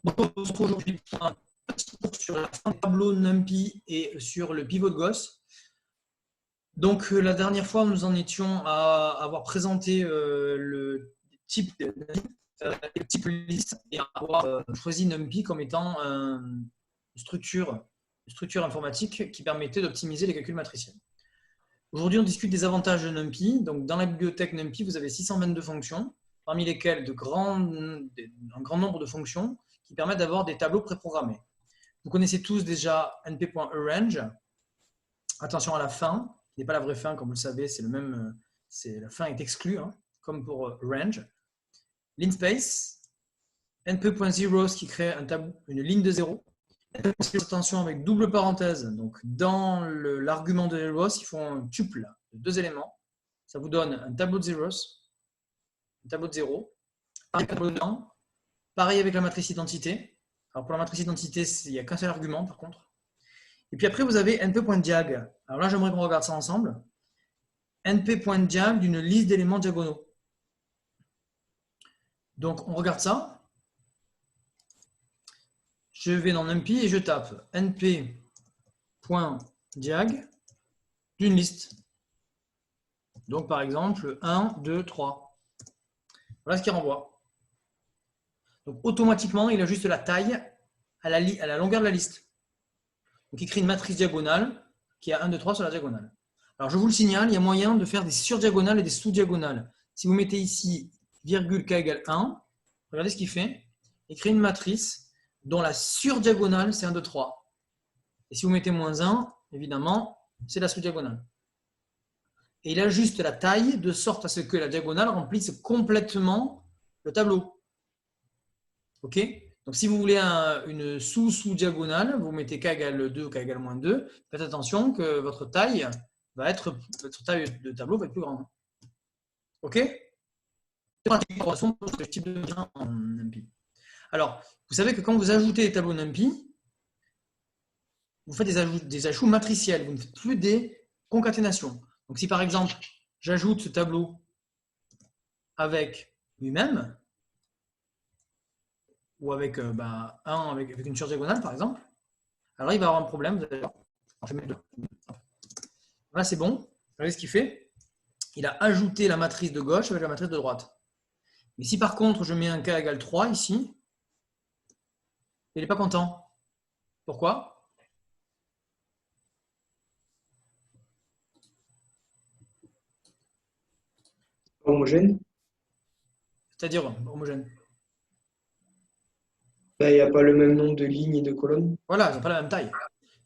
Donc, on se retrouve aujourd'hui pour un petit cours sur la fin du tableau NumPy et sur le pivot de Gauss. Donc, la dernière fois, nous en étions à avoir présenté le type liste et à avoir choisi NumPy comme étant une structure informatique qui permettait d'optimiser les calculs matriciels. Aujourd'hui, on discute des avantages de NumPy. Donc, dans la bibliothèque NumPy, vous avez 622 fonctions, parmi lesquelles un grand nombre de fonctions qui permettent d'avoir des tableaux préprogrammés. Vous connaissez tous déjà np.arrange. Attention à la fin, qui n'est pas la vraie fin, comme vous le savez, c'est le même. La fin est exclue, hein, comme pour range. Linspace, np.zeros qui crée une ligne de zéro. Attention avec double parenthèse. Donc, dans l'argument de zeros, ils font un tuple de 2 éléments. Ça vous donne un tableau de zeros, un tableau de 0. Pareil avec la matrice identité. Alors, pour la matrice identité, il n'y a qu'un seul argument, par contre. Et puis après, vous avez np.diag. Alors là, j'aimerais qu'on regarde ça ensemble. np.diag d'une liste d'éléments diagonaux. Donc, on regarde ça. Je vais dans NumPy et je tape np.diag d'une liste. Donc, par exemple, 1, 2, 3. Voilà ce qu'il renvoie. Donc, automatiquement, il ajuste la taille à la longueur de la liste. Donc, il crée une matrice diagonale qui a 1, 2, 3 sur la diagonale. Alors, je vous le signale, il y a moyen de faire des surdiagonales et des sous-diagonales. Si vous mettez ici virgule k égale 1, regardez ce qu'il fait. Il crée une matrice dont la surdiagonale, c'est 1, 2, 3. Et si vous mettez moins 1, évidemment, c'est la sous-diagonale. Et il ajuste la taille de sorte à ce que la diagonale remplisse complètement le tableau. OK? Donc, si vous voulez une sous-diagonale, vous mettez k égale 2 ou k égale moins 2. Faites attention que votre taille de tableau va être plus grande. OK? Ce type de lien en NumPy. Alors, vous savez que quand vous ajoutez des tableaux NumPy, vous faites des ajouts matriciels. Vous ne faites plus des concaténations. Donc, si par exemple, j'ajoute ce tableau avec lui-même, ou avec avec une surdiagonale, par exemple, alors il va avoir un problème. D'ailleurs, je vais mettre 2. Là, c'est bon. Regardez ce qu'il fait. Il a ajouté la matrice de gauche avec la matrice de droite. Mais si par contre, je mets un k égale 3 ici, il n'est pas content. Pourquoi? Homogène. C'est-à-dire homogène. Il n'y a pas le même nombre de lignes et de colonnes. Voilà, ils n'ont pas la même taille.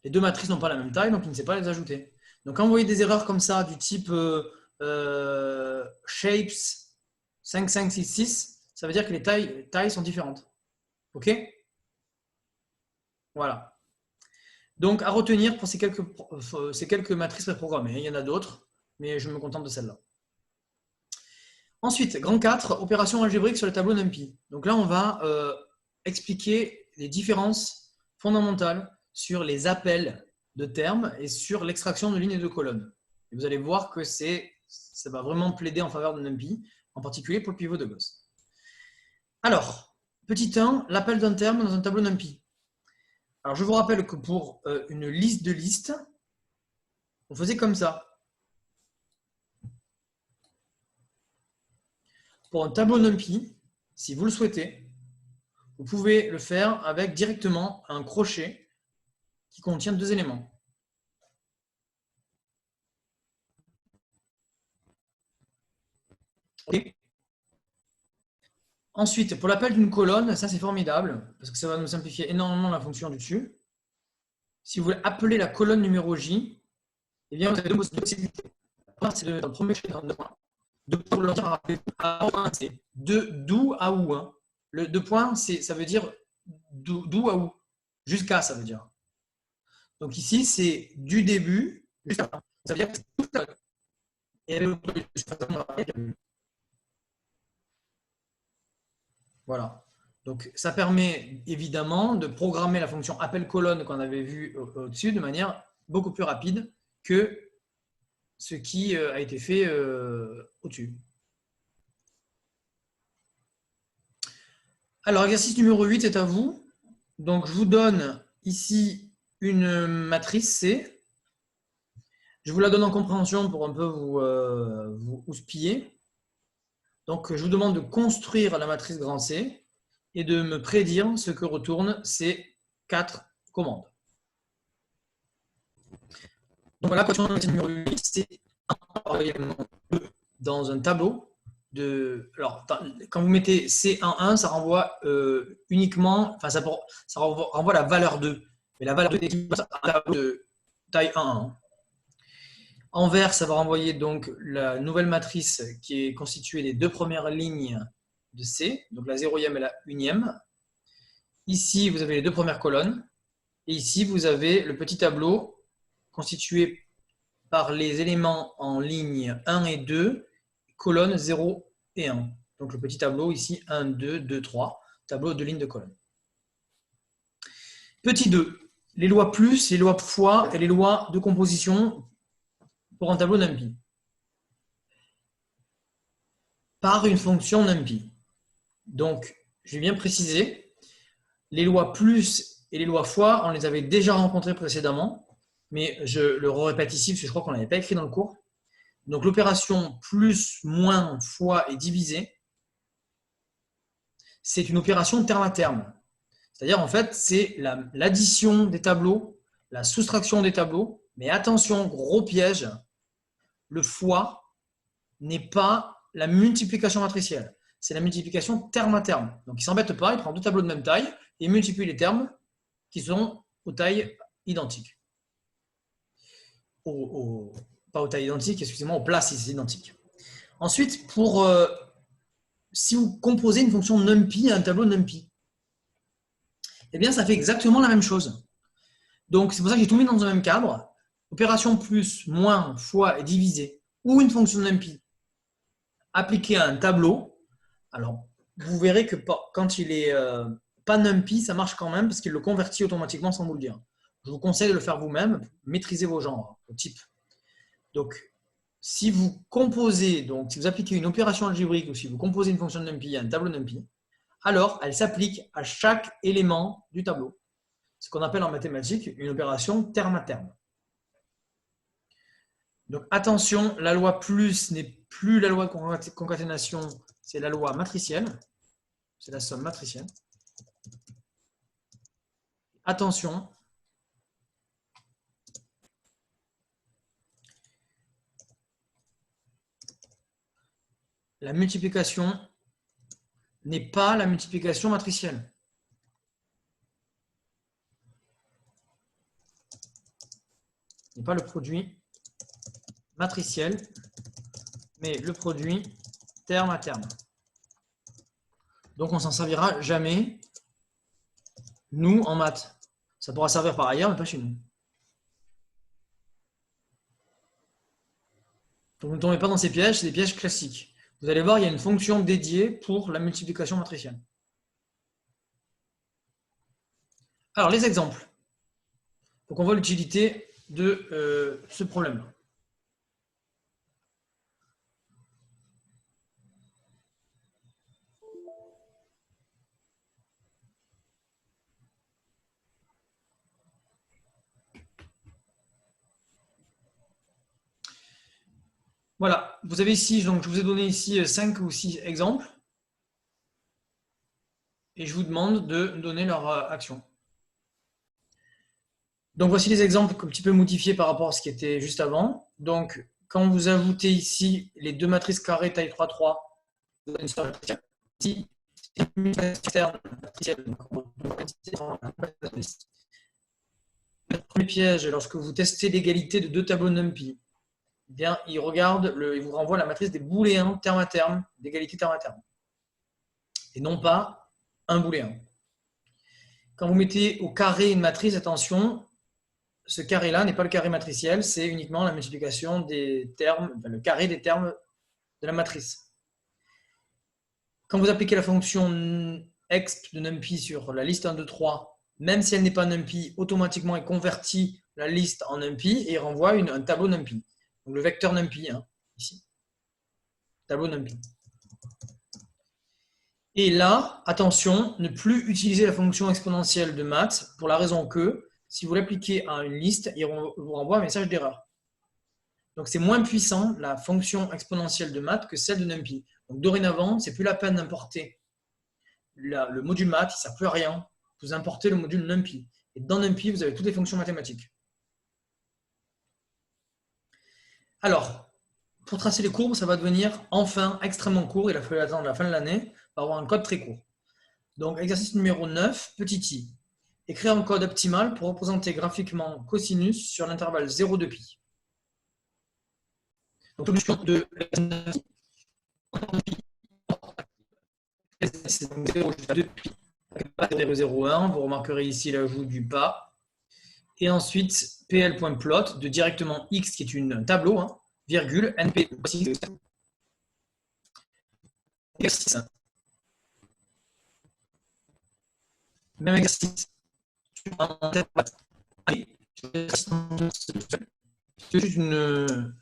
Les deux matrices n'ont pas la même taille, donc il ne sait pas les ajouter. Donc quand vous voyez des erreurs comme ça, du type shapes 5, 5, 6, 6, ça veut dire que les tailles sont différentes. OK? Voilà. Donc à retenir pour ces quelques matrices préprogrammées. Il y en a d'autres, mais je me contente de celle-là. Ensuite, grand 4, opération algébrique sur le tableau NumPy. Donc là, on va expliquer les différences fondamentales sur les appels de termes et sur l'extraction de lignes et de colonnes. Et vous allez voir que ça va vraiment plaider en faveur de NumPy, en particulier pour le pivot de Gauss. Alors, petit 1, l'appel d'un terme dans un tableau NumPy. Alors, je vous rappelle que pour une liste de listes, on faisait comme ça. Pour un tableau NumPy, si vous le souhaitez, vous pouvez le faire avec directement un crochet qui contient 2 éléments. Okay. Ensuite, pour l'appel d'une colonne, ça c'est formidable, parce que ça va nous simplifier énormément la fonction du dessus. Si vous voulez appeler la colonne numéro J, eh bien, vous avez 2 possibilités. C'est le premier de pour le dire à point, c'est d'où à où. Hein. Le 2 points, ça veut dire d'où à où. Jusqu'à, ça veut dire. Donc ici, c'est du début jusqu'à. Ça veut dire que c'est toute la. Voilà. Donc ça permet évidemment de programmer la fonction appel colonne qu'on avait vu au-dessus de manière beaucoup plus rapide que ce qui a été fait au-dessus. Alors, exercice numéro 8 est à vous. Donc, je vous donne ici une matrice C. Je vous la donne en compréhension pour un peu vous houspiller. Donc, je vous demande de construire la matrice grand C et de me prédire ce que retournent ces 4 commandes. Donc voilà, question numéro 8, c'est dans un tableau. Alors, quand vous mettez C11, ça renvoie uniquement, enfin, ça renvoie la valeur 2. Mais la valeur 2 est un tableau de taille 1. En vert, ça va renvoyer donc la nouvelle matrice qui est constituée des 2 premières lignes de C, donc la 0e et la 1e. Ici, vous avez les 2 premières colonnes. Et ici, vous avez le petit tableau constitué par les éléments en ligne 1 et 2, colonnes 0 et 1. Donc le petit tableau ici, 1, 2, 2, 3, tableau de lignes de colonnes. Petit 2, les lois plus, les lois fois et les lois de composition pour un tableau NumPy. Par une fonction NumPy. Donc, je vais bien préciser, les lois plus et les lois fois, on les avait déjà rencontrées précédemment, mais je le répète ici parce que je crois qu'on ne l'avait pas écrit dans le cours. Donc, l'opération plus, moins, fois et divisé, c'est une opération terme à terme. C'est-à-dire, en fait, c'est l'addition des tableaux, la soustraction des tableaux. Mais attention, gros piège, le fois n'est pas la multiplication matricielle. C'est la multiplication terme à terme. Donc, il ne s'embête pas, il prend 2 tableaux de même taille et il multiplie les termes qui sont aux tailles identiques. Pas aux tailles identiques, excusez-moi, aux places identiques. Ensuite, si vous composez une fonction NumPy à un tableau NumPy, eh bien, ça fait exactement la même chose. Donc, c'est pour ça que j'ai tout mis dans un même cadre. Opération plus, moins, fois et divisé, ou une fonction NumPy appliquée à un tableau. Alors, vous verrez que quand il est pas NumPy, ça marche quand même parce qu'il le convertit automatiquement sans vous le dire. Je vous conseille de le faire vous-même, maîtrisez vos genres, vos types. Donc, si vous composez, donc si vous appliquez une opération algébrique ou si vous composez une fonction NumPy à un tableau NumPy, alors elle s'applique à chaque élément du tableau. Ce qu'on appelle en mathématiques une opération terme à terme. Donc attention, la loi plus n'est plus la loi de concaténation, c'est la loi matricielle, c'est la somme matricielle. Attention, la multiplication n'est pas la multiplication matricielle. N'est pas le produit matriciel, mais le produit terme à terme. Donc on ne s'en servira jamais, nous, en maths. Ça pourra servir par ailleurs, mais pas chez nous. Donc ne tombez pas dans ces pièges, c'est des pièges classiques. Vous allez voir, il y a une fonction dédiée pour la multiplication matricielle. Alors, les exemples. Donc, on voit l'utilité de ce problème-là. Voilà, vous avez ici, donc je vous ai donné ici 5 ou 6 exemples. Et je vous demande de donner leur action. Donc, voici les exemples un petit peu modifiés par rapport à ce qui était juste avant. Donc, quand vous ajoutez ici les 2 matrices carrées taille 3,3, vous avez une somme matricielle. Ici, une externe matricielle. Le premier piège, lorsque vous testez l'égalité de 2 tableaux NumPy, eh bien, il vous renvoie la matrice des booléens terme à terme, d'égalité terme à terme. Et non pas un booléen. Quand vous mettez au carré une matrice, attention, ce carré-là n'est pas le carré matriciel, c'est uniquement la multiplication des termes, enfin, le carré des termes de la matrice. Quand vous appliquez la fonction exp de NumPy sur la liste 1, 2, 3, même si elle n'est pas NumPy, automatiquement elle convertit la liste en NumPy et renvoie un tableau NumPy. Donc le vecteur NumPy, ici. Tableau NumPy. Et là, attention, ne plus utiliser la fonction exponentielle de maths pour la raison que, si vous l'appliquez à une liste, il vous renvoie un message d'erreur. Donc, c'est moins puissant, la fonction exponentielle de maths, que celle de NumPy. Donc, dorénavant, ce n'est plus la peine d'importer le module maths, il ne sert plus à rien. Vous importez le module NumPy. Et dans NumPy, vous avez toutes les fonctions mathématiques. Alors, pour tracer les courbes, ça va devenir enfin extrêmement court. Il a fallu attendre la fin de l'année pour avoir un code très court. Donc, exercice numéro 9, petit i. Écrire un code optimal pour représenter graphiquement cosinus sur l'intervalle 0 de pi. Donc, solution de 0 jusqu'à 2 pi. 0,01, vous remarquerez ici l'ajout du pas. Et ensuite, pl.plot de directement x qui est un tableau, hein, virgule, np. Exercice. Même exercice.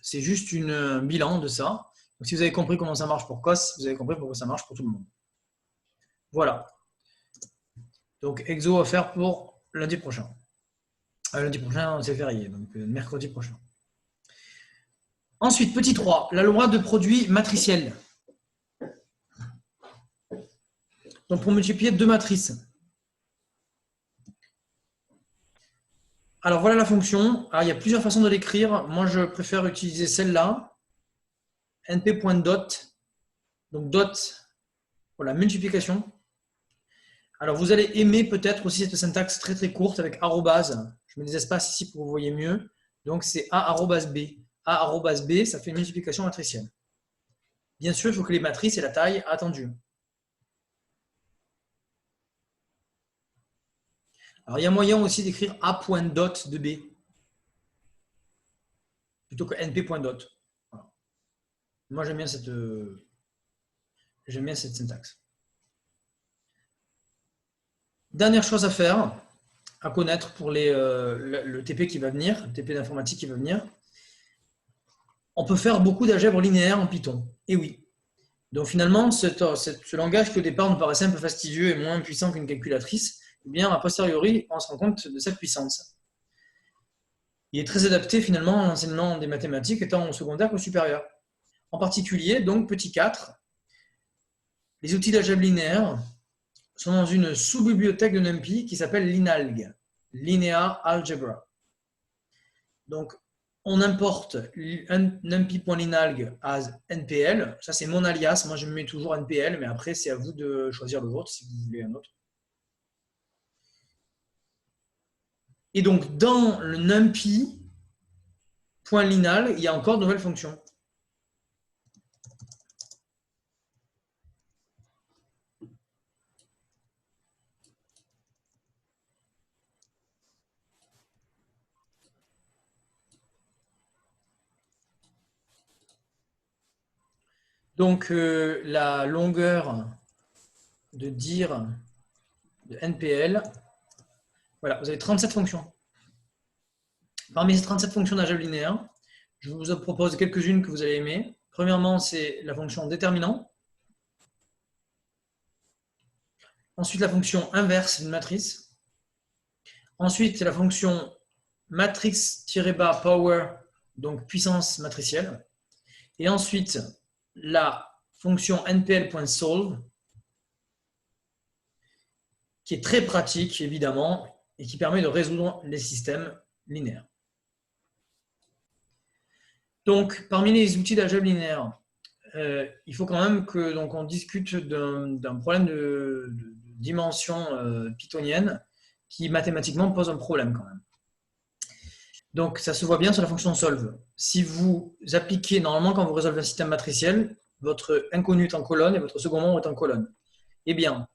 C'est juste un bilan de ça. Donc, si vous avez compris comment ça marche pour cos, vous avez compris pourquoi ça marche pour tout le monde. Voilà. Donc, exo à faire pour lundi prochain. Lundi prochain, c'est férié, donc mercredi prochain. Ensuite, petit 3, la loi de produit matriciel. Donc, pour multiplier deux matrices. Alors, voilà la fonction. Alors, il y a plusieurs façons de l'écrire. Moi, je préfère utiliser celle-là. np.dot. Donc, dot pour la multiplication. Alors, vous allez aimer peut-être aussi cette syntaxe très très courte avec arrobase. Je mets des espaces ici pour que vous voyez mieux. Donc, c'est a arrobase b. A arrobase b, ça fait une multiplication matricielle. Bien sûr, il faut que les matrices aient la taille attendue. Alors, il y a moyen aussi d'écrire a.dot de b plutôt que np.dot. Voilà. Moi, j'aime bien cette syntaxe. Dernière chose à faire, à connaître pour le TP qui va venir, le TP d'informatique qui va venir. On peut faire beaucoup d'algèbre linéaire en Python. Et oui. Donc finalement, ce langage qui au départ nous paraissait un peu fastidieux et moins puissant qu'une calculatrice, eh bien, a posteriori, on se rend compte de cette puissance. Il est très adapté finalement à l'enseignement des mathématiques, étant au secondaire qu'au supérieur. En particulier, donc, petit 4, les outils d'algèbre linéaire sont dans une sous-bibliothèque de NumPy qui s'appelle Linalg, Linear Algebra. Donc, on importe numpy.linalg as npl. Ça, c'est mon alias. Moi, je me mets toujours npl, mais après, c'est à vous de choisir le vôtre si vous voulez un autre. Et donc, dans le numpy.linalg, il y a encore de nouvelles fonctions. Donc, la longueur de dir de NPL, voilà, vous avez 37 fonctions. Parmi ces 37 fonctions d'algèbre linéaire, je vous propose quelques-unes que vous allez aimer. Premièrement, c'est la fonction déterminant. Ensuite, la fonction inverse d'une matrice. Ensuite, la fonction matrix-power, donc puissance matricielle. Et ensuite, la fonction npl.solve, qui est très pratique, évidemment, et qui permet de résoudre les systèmes linéaires. Donc, parmi les outils d'algèbre linéaire, il faut quand même que on discute d'un problème de dimension pythonienne qui mathématiquement pose un problème quand même. Donc, ça se voit bien sur la fonction solve. Si vous appliquez, normalement, quand vous résolvez un système matriciel, votre inconnu est en colonne et votre second nombre est en colonne. Eh bien,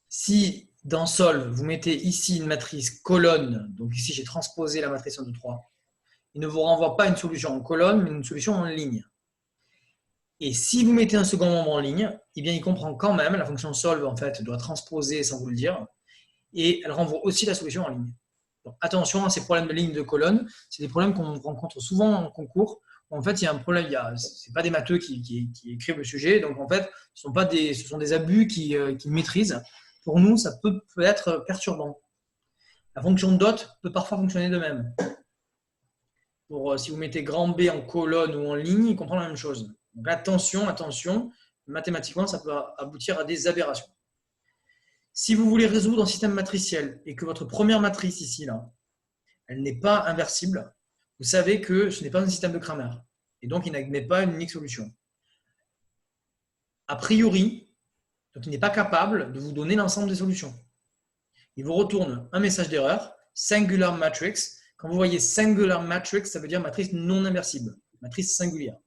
si dans solve, vous mettez ici une matrice colonne, donc ici j'ai transposé la matrice 1, 2, 3, il ne vous renvoie pas une solution en colonne, mais une solution en ligne. Et si vous mettez un second nombre en ligne, eh bien, il comprend quand même, la fonction solve en fait doit transposer sans vous le dire, et elle renvoie aussi la solution en ligne. Donc, attention à ces problèmes de ligne de colonne, c'est des problèmes qu'on rencontre souvent en concours. En fait, il y a un problème. Ce n'est pas des matheux qui écrivent le sujet. Donc, en fait, ce sont des abus qui maîtrisent. Pour nous, ça peut être perturbant. La fonction dot peut parfois fonctionner de même. Si vous mettez grand B en colonne ou en ligne, il comprend la même chose. Donc, attention, mathématiquement, ça peut aboutir à des aberrations. Si vous voulez résoudre un système matriciel et que votre première matrice ici, là, elle n'est pas inversible, vous savez que ce n'est pas un système de Cramer. Et donc, il n'admet pas une unique solution. A priori, donc il n'est pas capable de vous donner l'ensemble des solutions. Il vous retourne un message d'erreur, singular matrix. Quand vous voyez singular matrix, ça veut dire matrice non inversible, matrice singulière.